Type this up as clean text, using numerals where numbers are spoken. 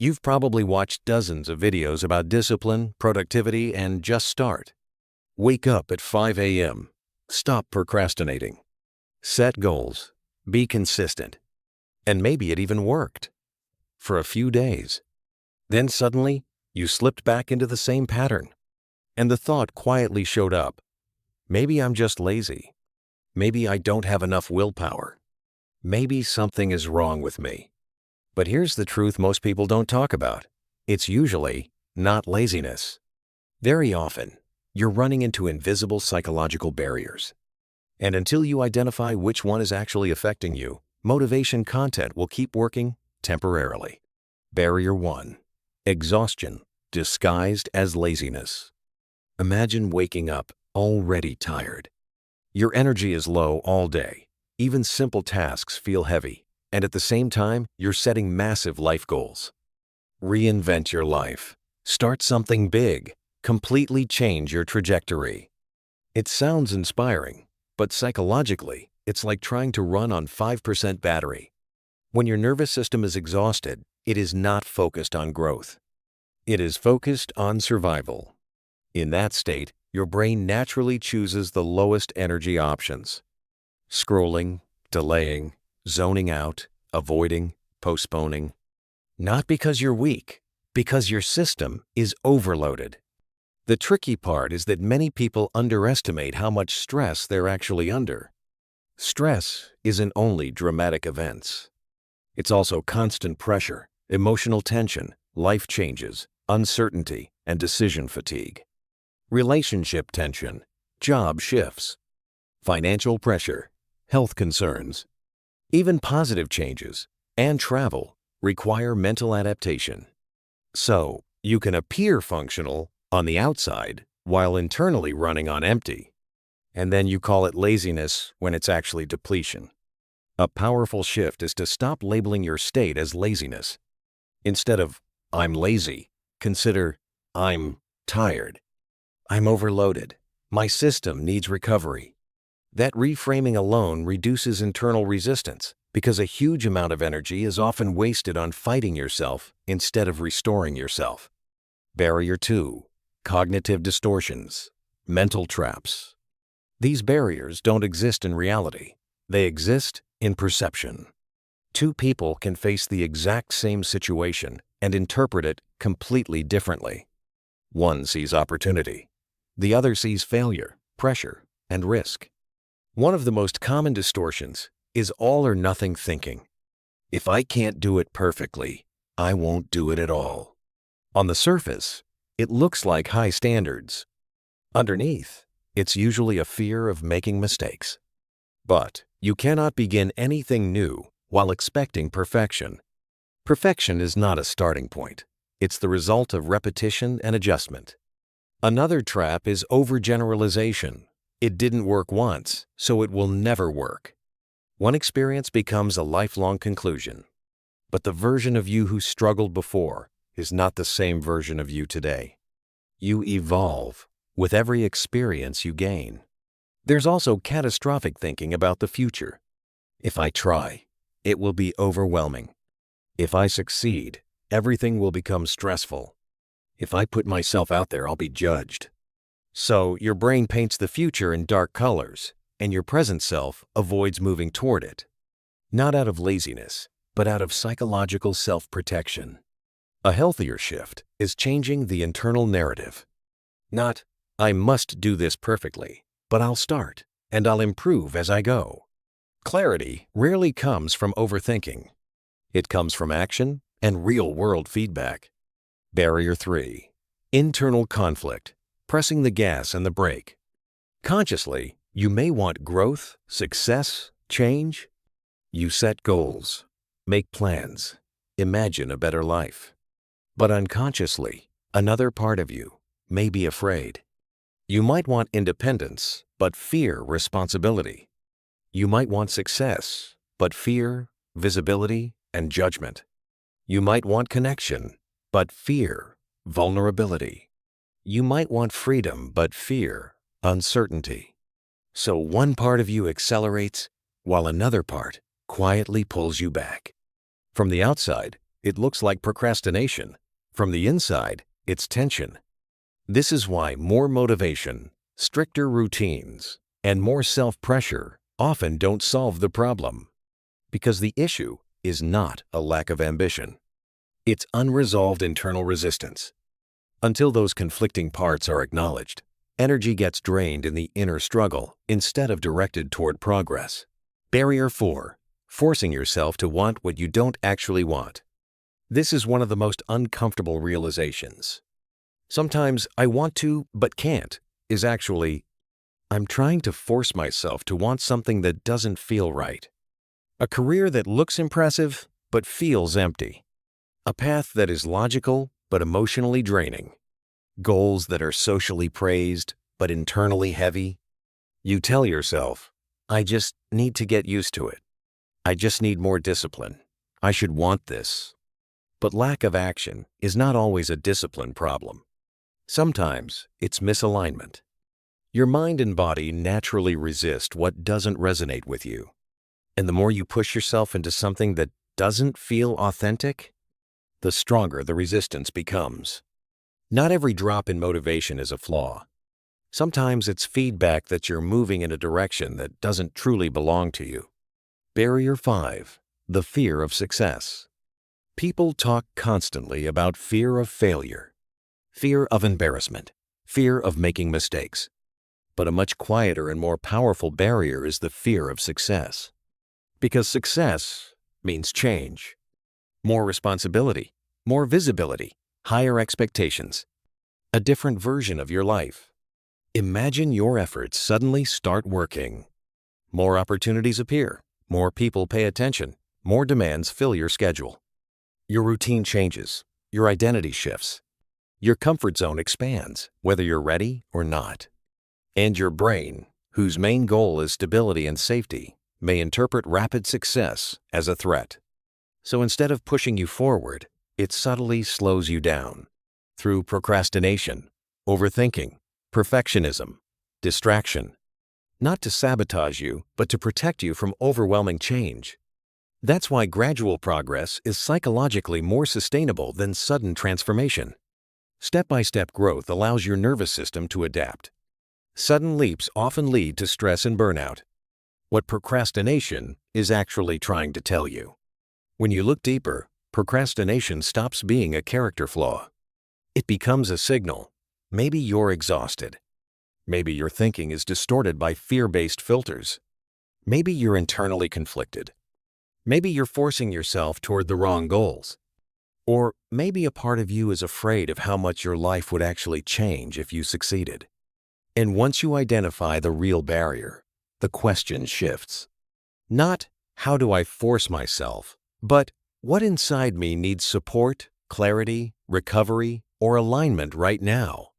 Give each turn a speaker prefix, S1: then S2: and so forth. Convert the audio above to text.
S1: You've probably watched dozens of videos about discipline, productivity, and just start. Wake up at 5 a.m. Stop procrastinating. Set goals. Be consistent. And maybe it even worked. For a few days. Then suddenly, you slipped back into the same pattern. And the thought quietly showed up. Maybe I'm just lazy. Maybe I don't have enough willpower. Maybe something is wrong with me. But here's the truth most people don't talk about. It's usually not laziness. Very often, you're running into invisible psychological barriers. And until you identify which one is actually affecting you, motivation content will keep working temporarily. Barrier 1. Exhaustion, disguised as laziness. Imagine waking up already tired. Your energy is low all day. Even simple tasks feel heavy. And at the same time, you're setting massive life goals. Reinvent your life. Start something big. Completely change your trajectory. It sounds inspiring, but psychologically, it's like trying to run on 5% battery. When your nervous system is exhausted, it is not focused on growth. It is focused on survival. In that state, your brain naturally chooses the lowest energy options. Scrolling, delaying, zoning out, avoiding, postponing. Not because you're weak, because your system is overloaded. The tricky part is that many people underestimate how much stress they're actually under. Stress isn't only dramatic events. It's also constant pressure, emotional tension, life changes, uncertainty, and decision fatigue. Relationship tension, job shifts, financial pressure, health concerns. Even positive changes and travel require mental adaptation. So, you can appear functional on the outside while internally running on empty. And then you call it laziness when it's actually depletion. A powerful shift is to stop labeling your state as laziness. Instead of, I'm lazy, consider, I'm tired. I'm overloaded. My system needs recovery. That reframing alone reduces internal resistance because a huge amount of energy is often wasted on fighting yourself instead of restoring yourself. Barrier 2. Cognitive distortions. Mental traps. These barriers don't exist in reality. They exist in perception. Two people can face the exact same situation and interpret it completely differently. One sees opportunity. The other sees failure, pressure, and risk. One of the most common distortions is all or nothing thinking. If I can't do it perfectly, I won't do it at all. On the surface, it looks like high standards. Underneath, it's usually a fear of making mistakes. But you cannot begin anything new while expecting perfection. Perfection is not a starting point. It's the result of repetition and adjustment. Another trap is overgeneralization. It didn't work once, so it will never work. One experience becomes a lifelong conclusion. But the version of you who struggled before is not the same version of you today. You evolve with every experience you gain. There's also catastrophic thinking about the future. If I try, it will be overwhelming. If I succeed, everything will become stressful. If I put myself out there, I'll be judged. So your brain paints the future in dark colors, and your present self avoids moving toward it. Not out of laziness, but out of psychological self-protection. A healthier shift is changing the internal narrative. Not, I must do this perfectly, but I'll start, and I'll improve as I go. Clarity rarely comes from overthinking. It comes from action and real-world feedback. Barrier 3. Internal conflict. Pressing the gas and the brake. Consciously, you may want growth, success, change. You set goals, make plans, imagine a better life. But unconsciously, another part of you may be afraid. You might want independence, but fear responsibility. You might want success, but fear visibility and judgment. You might want connection, but fear vulnerability. You might want freedom, but fear uncertainty. So one part of you accelerates, while another part quietly pulls you back. From the outside, it looks like procrastination. From the inside, it's tension. This is why more motivation, stricter routines, and more self-pressure often don't solve the problem. Because the issue is not a lack of ambition. It's unresolved internal resistance. Until those conflicting parts are acknowledged, energy gets drained in the inner struggle instead of directed toward progress. Barrier 4. Forcing yourself to want what you don't actually want. This is one of the most uncomfortable realizations. Sometimes I want to but can't is actually, I'm trying to force myself to want something that doesn't feel right. A career that looks impressive but feels empty. A path that is logical but emotionally draining. Goals that are socially praised but internally heavy. You tell yourself, I just need to get used to it. I just need more discipline. I should want this. But lack of action is not always a discipline problem. Sometimes it's misalignment. Your mind and body naturally resist what doesn't resonate with you. And the more you push yourself into something that doesn't feel authentic, the stronger the resistance becomes. Not every drop in motivation is a flaw. Sometimes it's feedback that you're moving in a direction that doesn't truly belong to you. Barrier 5. The fear of success. People talk constantly about fear of failure, fear of embarrassment, fear of making mistakes. But a much quieter and more powerful barrier is the fear of success. Because success means change, more responsibility, more visibility, higher expectations, a different version of your life. Imagine your efforts suddenly start working. More opportunities appear, more people pay attention, more demands fill your schedule. Your routine changes, your identity shifts, your comfort zone expands, whether you're ready or not. And your brain, whose main goal is stability and safety, may interpret rapid success as a threat. So instead of pushing you forward, it subtly slows you down through procrastination, overthinking, perfectionism, distraction. Not to sabotage you, but to protect you from overwhelming change. That's why gradual progress is psychologically more sustainable than sudden transformation. Step-by-step growth allows your nervous system to adapt. Sudden leaps often lead to stress and burnout. What procrastination is actually trying to tell you. When you look deeper, procrastination stops being a character flaw. It becomes a signal. Maybe you're exhausted. Maybe your thinking is distorted by fear-based filters. Maybe you're internally conflicted. Maybe you're forcing yourself toward the wrong goals. Or maybe a part of you is afraid of how much your life would actually change if you succeeded. And once you identify the real barrier, the question shifts. Not, how do I force myself, but what inside me needs support, clarity, recovery, or alignment right now?